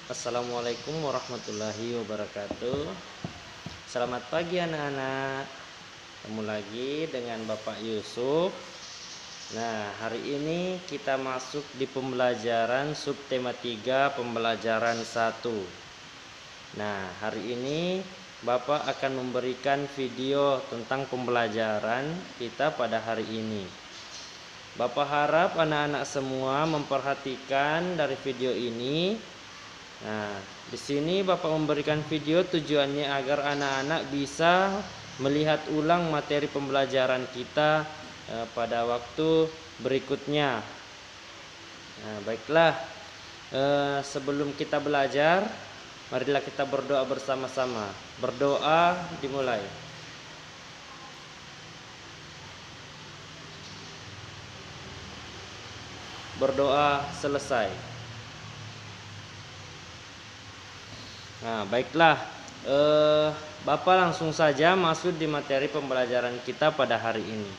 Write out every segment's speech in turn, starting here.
Assalamualaikum warahmatullahi wabarakatuh. Selamat pagi anak-anak. Ketemu lagi dengan Bapak Yusuf. Nah, hari ini kita masuk di pembelajaran subtema 3 pembelajaran 1. Nah, hari ini Bapak akan memberikan video tentang pembelajaran kita pada hari ini. Bapak harap anak-anak semua memperhatikan dari video ini. Nah, di sini Bapak memberikan video tujuannya agar anak-anak bisa melihat ulang materi pembelajaran kita pada waktu berikutnya. Nah, baiklah, sebelum kita belajar, marilah kita berdoa bersama-sama. Berdoa dimulai. Berdoa selesai. Nah, baiklah, Bapak langsung saja masuk di materi pembelajaran kita pada hari ini.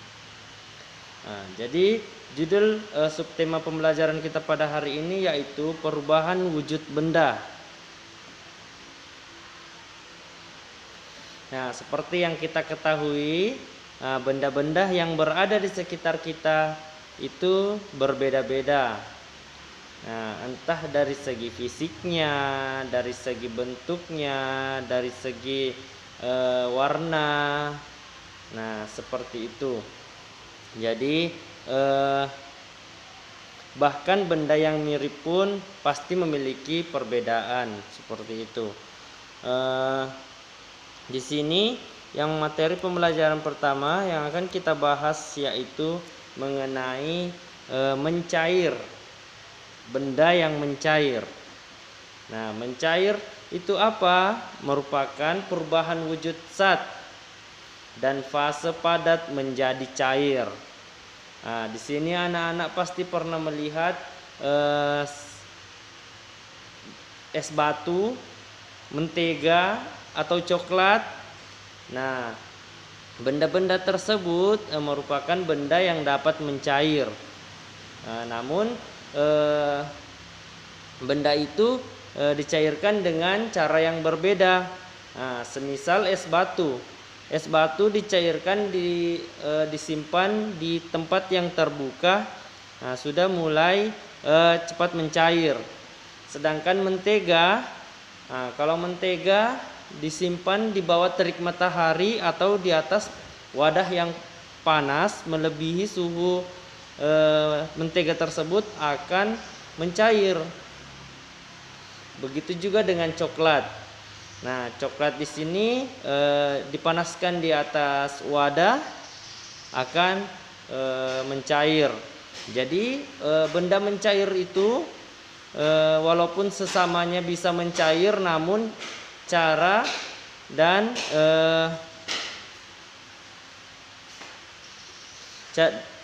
Nah, jadi judul subtema pembelajaran kita pada hari ini yaitu perubahan wujud benda. Nah, seperti yang kita ketahui, benda-benda yang berada di sekitar kita itu berbeda-beda. Nah, entah dari segi fisiknya, dari segi bentuknya, dari segi warna. Nah, seperti itu. Jadi bahkan benda yang mirip pun pasti memiliki perbedaan seperti itu. Di sini yang materi pembelajaran pertama yang akan kita bahas yaitu mengenai mencair. Benda yang mencair. Nah, mencair itu apa? Merupakan perubahan wujud zat dan fase padat menjadi cair. Nah, di sini anak-anak pasti pernah melihat es batu, mentega, atau coklat. Nah, benda-benda tersebut merupakan benda yang dapat mencair. Namun benda itu dicairkan dengan cara yang berbeda. Nah, semisal es batu. Es batu dicairkan disimpan di tempat yang terbuka. Nah, sudah mulai cepat mencair. Sedangkan mentega, kalau mentega disimpan di bawah terik matahari atau di atas wadah yang panas melebihi suhu mentega tersebut akan mencair. Begitu juga dengan coklat. Nah, coklat di sini dipanaskan di atas wadah akan mencair. Jadi benda mencair itu walaupun sesamanya bisa mencair, namun cara dan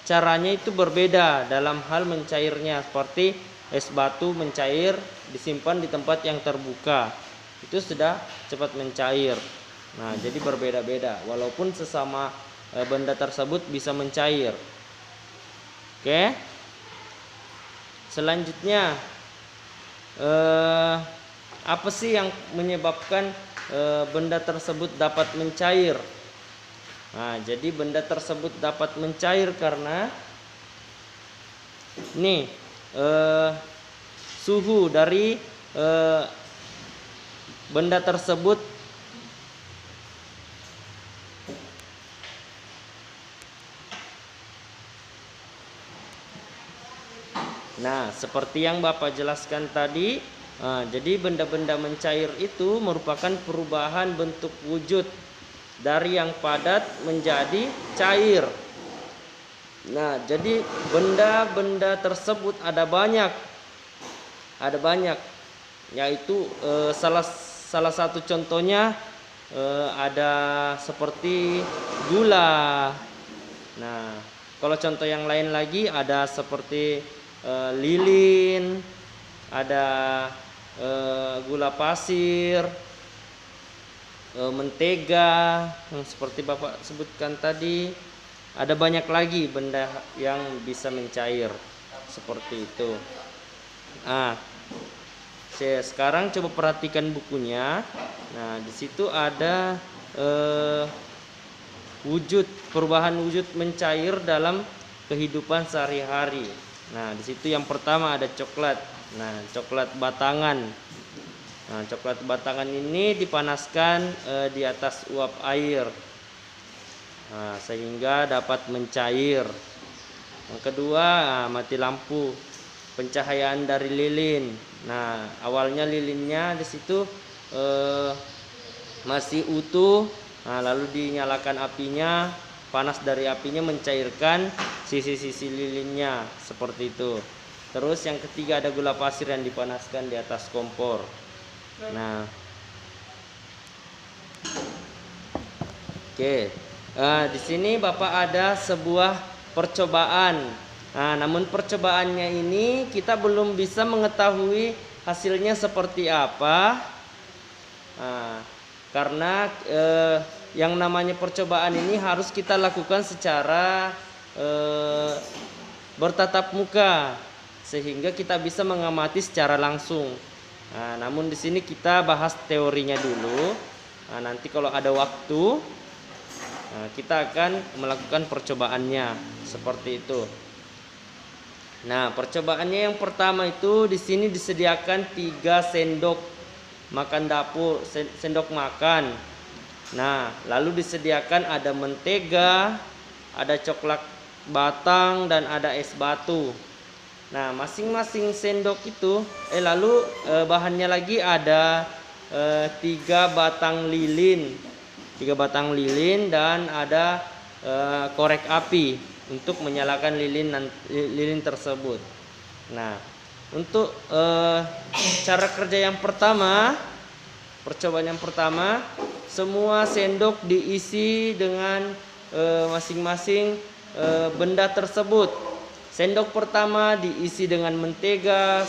caranya itu berbeda dalam hal mencairnya. Seperti es batu mencair disimpan di tempat yang terbuka, itu sudah cepat mencair. Nah, jadi berbeda-beda walaupun sesama benda tersebut bisa mencair. Oke. Selanjutnya, apa sih yang menyebabkan benda tersebut dapat mencair? Nah, jadi benda tersebut dapat mencair karena nih suhu dari benda tersebut nah, seperti yang Bapak jelaskan tadi, jadi benda-benda mencair itu merupakan perubahan bentuk wujud dari yang padat menjadi cair. Nah, jadi benda-benda tersebut ada banyak, yaitu salah satu contohnya ada seperti gula. Nah, kalau contoh yang lain lagi ada seperti lilin, ada gula pasir, mentega yang seperti Bapak sebutkan tadi. Ada banyak lagi benda yang bisa mencair seperti itu. Sekarang coba perhatikan bukunya. Nah, di situ ada perubahan wujud mencair dalam kehidupan sehari-hari. Nah, di situ yang pertama ada coklat. Nah, coklat batangan. Nah, coklat batangan ini dipanaskan di atas uap air. Nah, sehingga dapat mencair. Yang kedua, mati lampu, pencahayaan dari lilin. Nah, awalnya lilinnya di situ masih utuh. Nah, lalu dinyalakan apinya, panas dari apinya mencairkan sisi-sisi lilinnya seperti itu. Terus yang ketiga ada gula pasir yang dipanaskan di atas kompor. Nah, oke. Di sini Bapak ada sebuah percobaan. Nah, namun percobaannya ini kita belum bisa mengetahui hasilnya seperti apa. Nah, karena yang namanya percobaan ini harus kita lakukan secara bertatap muka, sehingga kita bisa mengamati secara langsung. Nah, namun di sini kita bahas teorinya dulu. Nah, nanti kalau ada waktu, kita akan melakukan percobaannya seperti itu. Nah, percobaannya yang pertama itu di sini disediakan 3 sendok makan dapur, sendok makan. Nah, lalu disediakan ada mentega, ada coklat batang, dan ada es batu. Nah, masing-masing sendok itu lalu bahannya lagi ada 3 batang lilin. 3 batang lilin dan ada korek api untuk menyalakan lilin tersebut. Nah, untuk cara kerja yang pertama, percobaan yang pertama, semua sendok diisi dengan masing-masing benda tersebut. Sendok pertama diisi dengan mentega,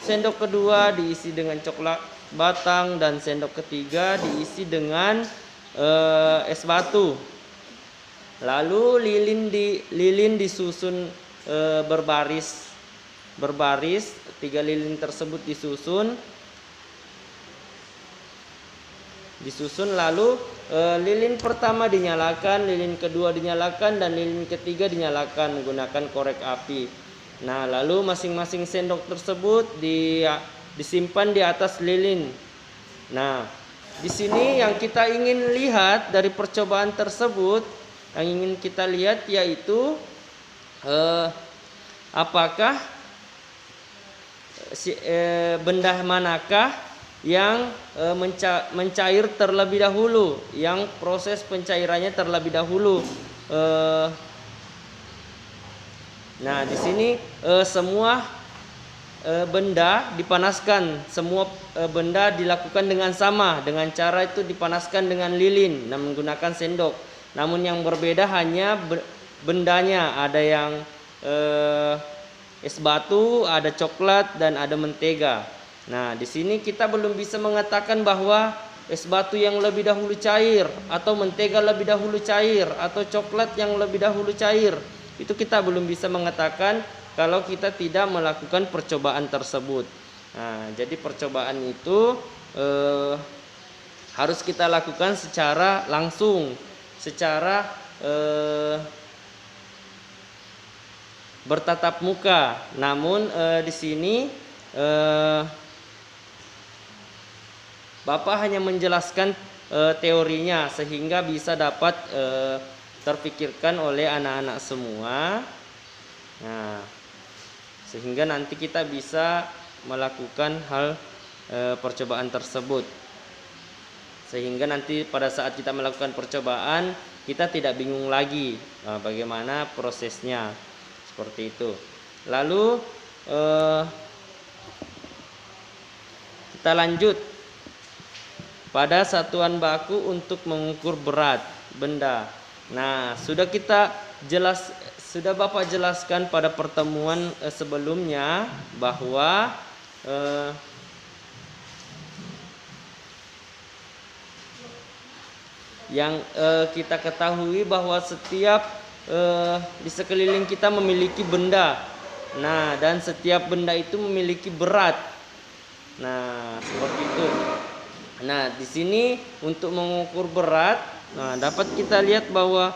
sendok kedua diisi dengan coklat batang, dan sendok ketiga diisi dengan es batu. Lalu lilin disusun berbaris. 3 lilin tersebut disusun, lalu lilin pertama dinyalakan, lilin kedua dinyalakan, dan lilin ketiga dinyalakan menggunakan korek api. Nah, lalu masing-masing sendok tersebut disimpan di atas lilin. Nah, di sini yang kita ingin lihat dari percobaan tersebut, yang ingin kita lihat yaitu apakah benda manakah yang mencair terlebih dahulu, yang proses pencairannya terlebih dahulu. Nah, di sini semua benda dipanaskan, semua benda dilakukan dengan sama, dengan cara itu dipanaskan dengan lilin dan menggunakan sendok. Namun yang berbeda hanya bendanya, ada yang es batu, ada coklat, dan ada mentega. Nah, di sini kita belum bisa mengatakan bahwa es batu yang lebih dahulu cair, atau mentega lebih dahulu cair, atau coklat yang lebih dahulu cair. Itu kita belum bisa mengatakan kalau kita tidak melakukan percobaan tersebut. Nah, jadi percobaan itu harus kita lakukan secara langsung, secara bertatap muka. Namun di sini Bapak hanya menjelaskan teorinya sehingga bisa dapat terpikirkan oleh anak-anak semua. Nah, sehingga nanti kita bisa melakukan hal percobaan tersebut. Sehingga nanti pada saat kita melakukan percobaan, kita tidak bingung lagi bagaimana prosesnya. Seperti itu. Lalu kita lanjut pada satuan baku untuk mengukur berat benda. Nah, sudah Bapak jelaskan pada pertemuan sebelumnya bahwa yang kita ketahui bahwa setiap di sekeliling kita memiliki benda. Nah, dan setiap benda itu memiliki berat. Nah, seperti itu. Nah, di sini untuk mengukur berat, nah dapat kita lihat bahwa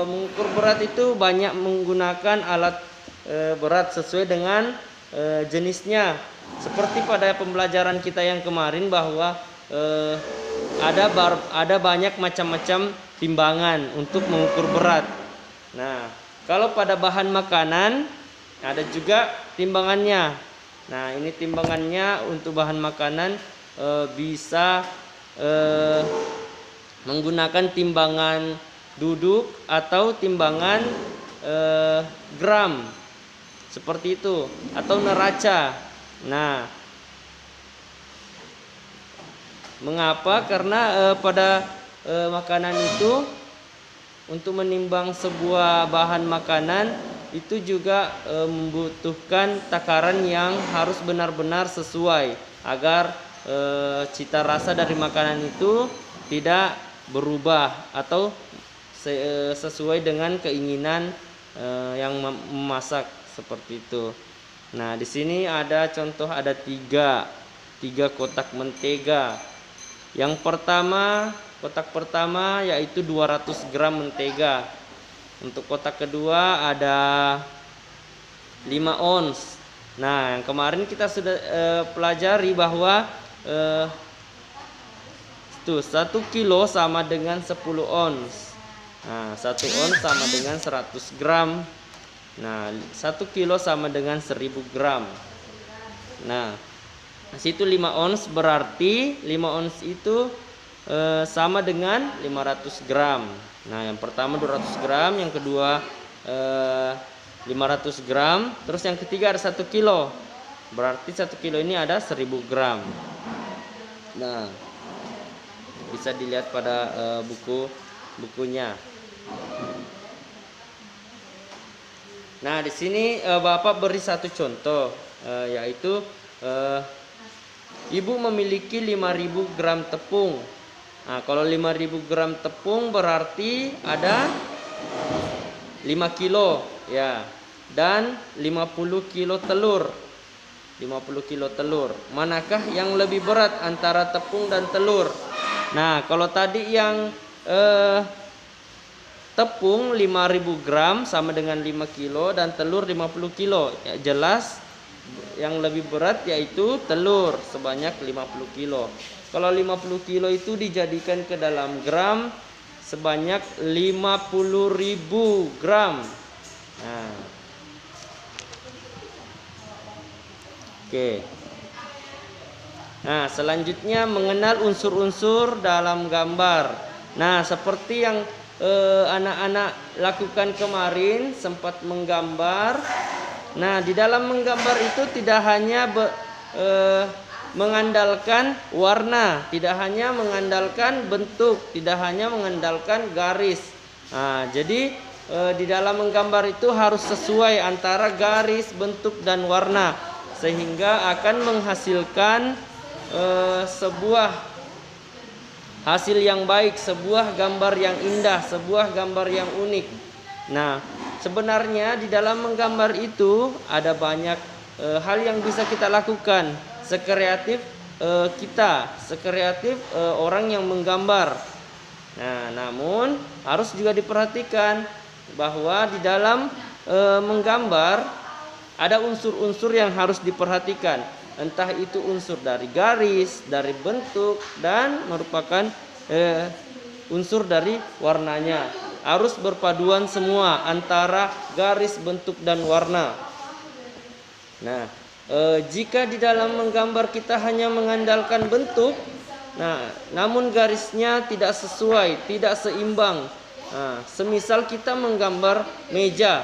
mengukur berat itu banyak menggunakan alat berat sesuai dengan jenisnya. Seperti pada pembelajaran kita yang kemarin bahwa ada banyak macam-macam timbangan untuk mengukur berat. Nah, kalau pada bahan makanan ada juga timbangannya. Nah, ini timbangannya untuk bahan makanan bisa menggunakan timbangan duduk atau timbangan gram seperti itu, atau neraca. Nah, mengapa? Karena pada makanan itu, untuk menimbang sebuah bahan makanan itu juga membutuhkan takaran yang harus benar-benar sesuai agar cita rasa dari makanan itu tidak berubah atau sesuai dengan keinginan yang memasak seperti itu. Nah, di sini ada contoh, ada tiga kotak mentega. Yang pertama, kotak pertama yaitu 200 gram mentega. Untuk kotak kedua ada 5 ons. Nah, yang kemarin kita sudah pelajari bahwa 1 kilo sama dengan 10 ons. Nah, 1 ons sama dengan 100 gram. Nah, 1 kilo sama dengan 1000 gram. Nah, situ 5 ons, berarti 5 ons itu sama dengan 500 gram. Nah, yang pertama 200 gram, yang kedua 500 gram, terus yang ketiga ada 1 kilo. Berarti 1 kilo ini ada 1000 gram. Nah, bisa dilihat pada bukunya. Nah, di sini Bapak beri satu contoh, yaitu Ibu memiliki 5000 gram tepung. Nah, kalau 5000 gram tepung berarti ada 5 kilo ya, dan 50 kilo telur. 50 kilo telur. Manakah yang lebih berat antara tepung dan telur? Nah, kalau tadi yang tepung 5000 gram sama dengan 5 kilo dan telur 50 kilo. Ya, jelas yang lebih berat yaitu telur sebanyak 50 kilo. Kalau 50 kilo itu dijadikan ke dalam gram sebanyak 50.000 gram. Nah, oke. Nah, selanjutnya mengenal unsur-unsur dalam gambar. Nah, seperti yang anak-anak lakukan kemarin, sempat menggambar. Nah, di dalam menggambar itu tidak hanya mengandalkan warna, tidak hanya mengandalkan bentuk, tidak hanya mengandalkan garis. Nah, jadi di dalam menggambar itu harus sesuai antara garis, bentuk, dan warna, sehingga akan menghasilkan sebuah hasil yang baik, sebuah gambar yang indah, sebuah gambar yang unik. Nah, sebenarnya di dalam menggambar itu ada banyak hal yang bisa kita lakukan, sekreatif kita, sekreatif orang yang menggambar. Nah, namun harus juga diperhatikan bahwa di dalam menggambar ada unsur-unsur yang harus diperhatikan. Entah itu unsur dari garis, dari bentuk, dan merupakan unsur dari warnanya. Harus berpaduan semua antara garis, bentuk, dan warna. Nah, jika di dalam menggambar kita hanya mengandalkan bentuk, nah, namun garisnya tidak sesuai, tidak seimbang. Nah, semisal kita menggambar meja,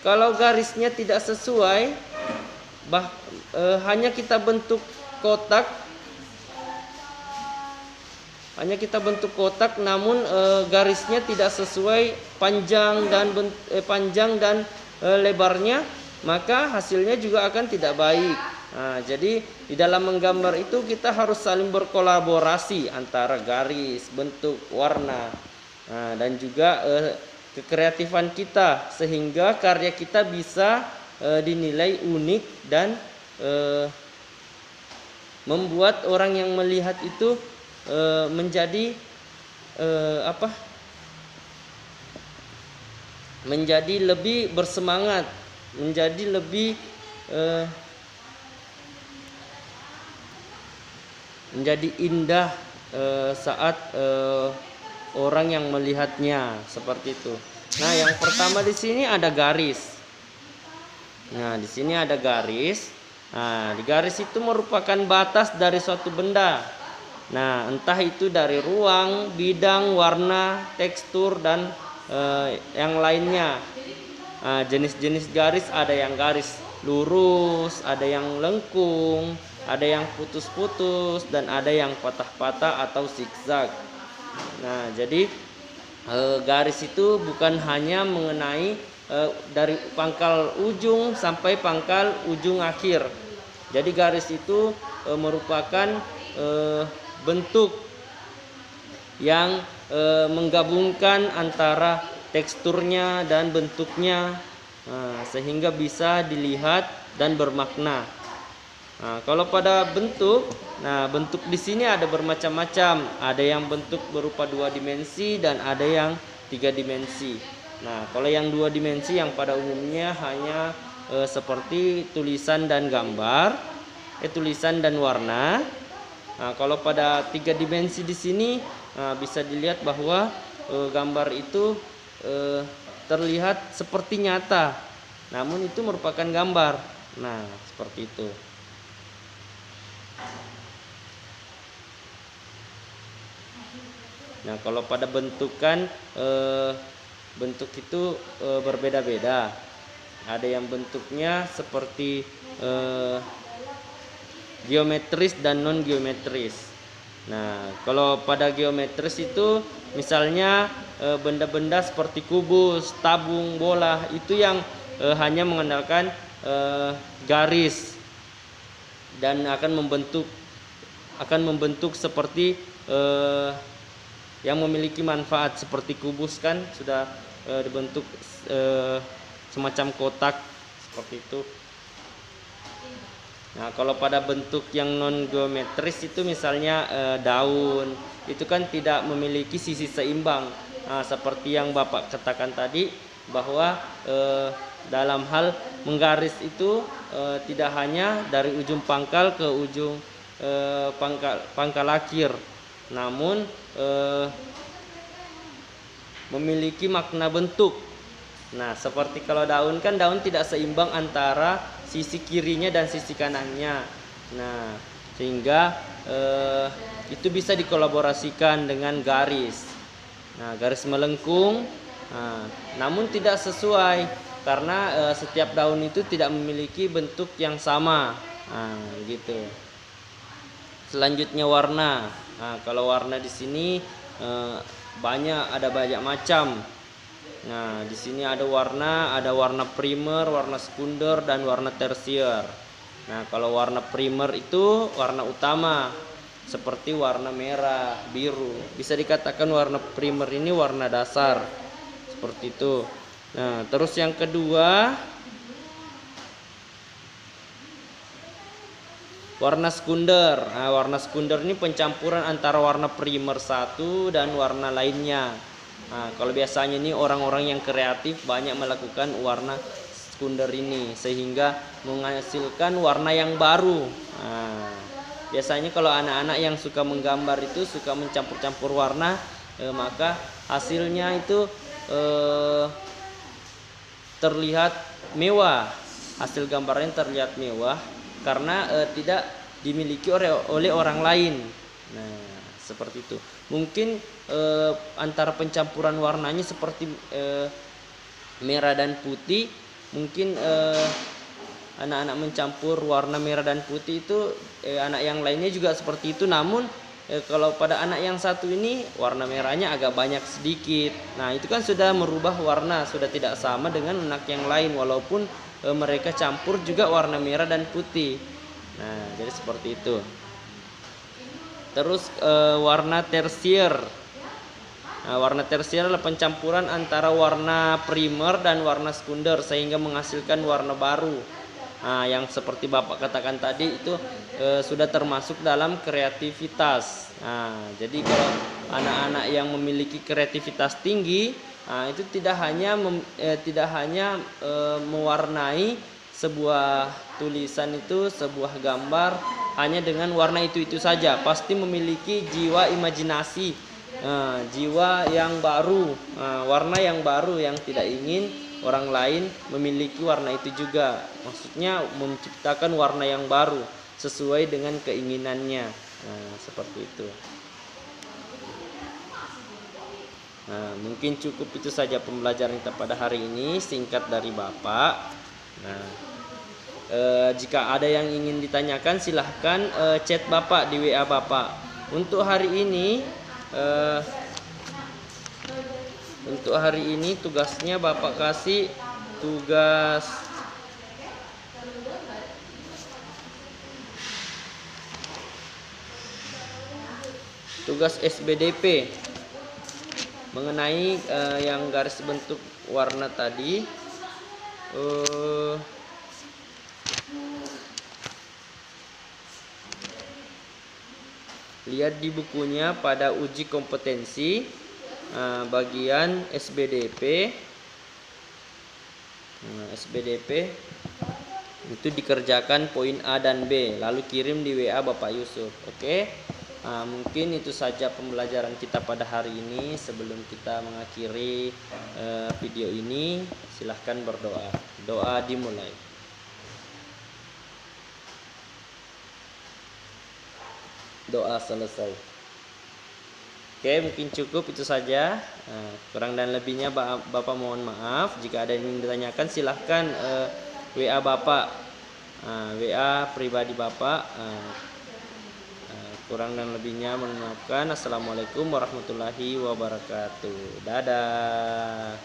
kalau garisnya tidak sesuai, hanya kita bentuk kotak, namun garisnya tidak sesuai panjang dan lebarnya, maka hasilnya juga akan tidak baik. Nah, jadi di dalam menggambar itu kita harus saling berkolaborasi antara garis, bentuk, warna, dan juga kekreatifan kita, sehingga karya kita bisa dinilai unik dan membuat orang yang melihat itu menjadi menjadi lebih bersemangat, menjadi lebih menjadi indah saat orang yang melihatnya, seperti itu. Nah, yang pertama di sini ada garis. Nah, di sini ada garis. Nah, di garis itu merupakan batas dari suatu benda. Nah, entah itu dari ruang, bidang, warna, tekstur, dan yang lainnya. Nah, jenis-jenis garis ada yang garis lurus, ada yang lengkung, ada yang putus-putus, dan ada yang patah-patah atau zigzag. Nah, jadi garis itu bukan hanya mengenai dari pangkal ujung sampai pangkal ujung akhir. Jadi garis itu merupakan bentuk yang menggabungkan antara teksturnya dan bentuknya, sehingga bisa dilihat dan bermakna. Nah, kalau pada bentuk, bentuk di sini ada bermacam-macam. Ada yang bentuk berupa 2 dimensi dan ada yang 3 dimensi. Nah, kalau yang 2 dimensi yang pada umumnya hanya seperti tulisan dan gambar, tulisan dan warna. Nah, kalau pada 3 dimensi di sini bisa dilihat bahwa gambar itu terlihat seperti nyata, namun itu merupakan gambar. Nah, seperti itu. Nah, kalau pada bentukan bentuk itu berbeda-beda. Ada yang bentuknya seperti geometris dan non geometris. Nah, kalau pada geometris itu misalnya benda-benda seperti kubus, tabung, bola, itu yang hanya mengandalkan garis dan akan membentuk seperti yang memiliki manfaat, seperti kubus kan sudah dibentuk semacam kotak seperti itu. Nah, kalau pada bentuk yang non geometris itu misalnya daun, itu kan tidak memiliki sisi seimbang. Nah, seperti yang Bapak katakan tadi bahwa dalam hal menggaris itu tidak hanya dari ujung pangkal ke ujung pangkal akhir, namun memiliki makna bentuk. Nah, seperti kalau daun kan daun tidak seimbang antara sisi kirinya dan sisi kanannya. Nah, sehingga itu bisa dikolaborasikan dengan garis. Nah, garis melengkung, namun tidak sesuai karena setiap daun itu tidak memiliki bentuk yang sama. Nah, gitu. Selanjutnya warna. Nah, kalau warna di sini ada banyak macam. Nah, di sini ada warna primer, warna sekunder, dan warna tersier. Nah, kalau warna primer itu warna utama, seperti warna merah, biru. Bisa dikatakan warna primer ini warna dasar, seperti itu. Nah, terus yang kedua, warna sekunder. Nah, warna sekunder ini pencampuran antara warna primer satu dan warna lainnya. Nah, kalau biasanya ini orang-orang yang kreatif banyak melakukan warna sekunder ini sehingga menghasilkan warna yang baru. Nah, biasanya kalau anak-anak yang suka menggambar itu suka mencampur-campur warna, maka hasilnya itu terlihat mewah. Hasil gambarnya terlihat mewah karena tidak dimiliki oleh orang lain. Nah, seperti itu. Mungkin antara pencampuran warnanya seperti merah dan putih, mungkin anak-anak mencampur warna merah dan putih itu anak yang lainnya juga seperti itu. Namun kalau pada anak yang satu ini warna merahnya agak banyak sedikit. Nah, itu kan sudah merubah warna, sudah tidak sama dengan anak yang lain walaupun mereka campur juga warna merah dan putih. Nah, jadi seperti itu. Terus warna tersier. Nah, warna tersier adalah pencampuran antara warna primer dan warna sekunder sehingga menghasilkan warna baru. Nah, yang seperti Bapak katakan tadi itu sudah termasuk dalam kreativitas. Nah, jadi kalau anak-anak yang memiliki kreativitas tinggi, nah, itu tidak hanya mewarnai sebuah tulisan itu, sebuah gambar hanya dengan warna itu saja, pasti memiliki jiwa imajinasi, jiwa yang baru, warna yang baru yang tidak ingin orang lain memiliki warna itu juga. Maksudnya menciptakan warna yang baru sesuai dengan keinginannya. Nah, seperti itu. Nah, mungkin cukup itu saja pembelajaran kita pada hari ini, singkat dari Bapak. Nah, jika ada yang ingin ditanyakan silahkan chat Bapak di WA Bapak. Untuk hari ini tugasnya Bapak kasih tugas SBDP mengenai yang garis bentuk warna tadi. Lihat di bukunya pada uji kompetensi bagian SBDP. SBDP itu dikerjakan poin A dan B, lalu kirim di WA Bapak Yusuf. Oke. Mungkin itu saja pembelajaran kita pada hari ini. Sebelum kita mengakhiri video ini, silahkan berdoa. Doa dimulai. Doa selesai. Oke, mungkin cukup itu saja. Kurang dan lebihnya Bapak mohon maaf. Jika ada yang ingin ditanyakan silahkan WA Bapak, WA pribadi Bapak. Kurang dan lebihnya mohon maafkan. Assalamualaikum warahmatullahi wabarakatuh. Dadah.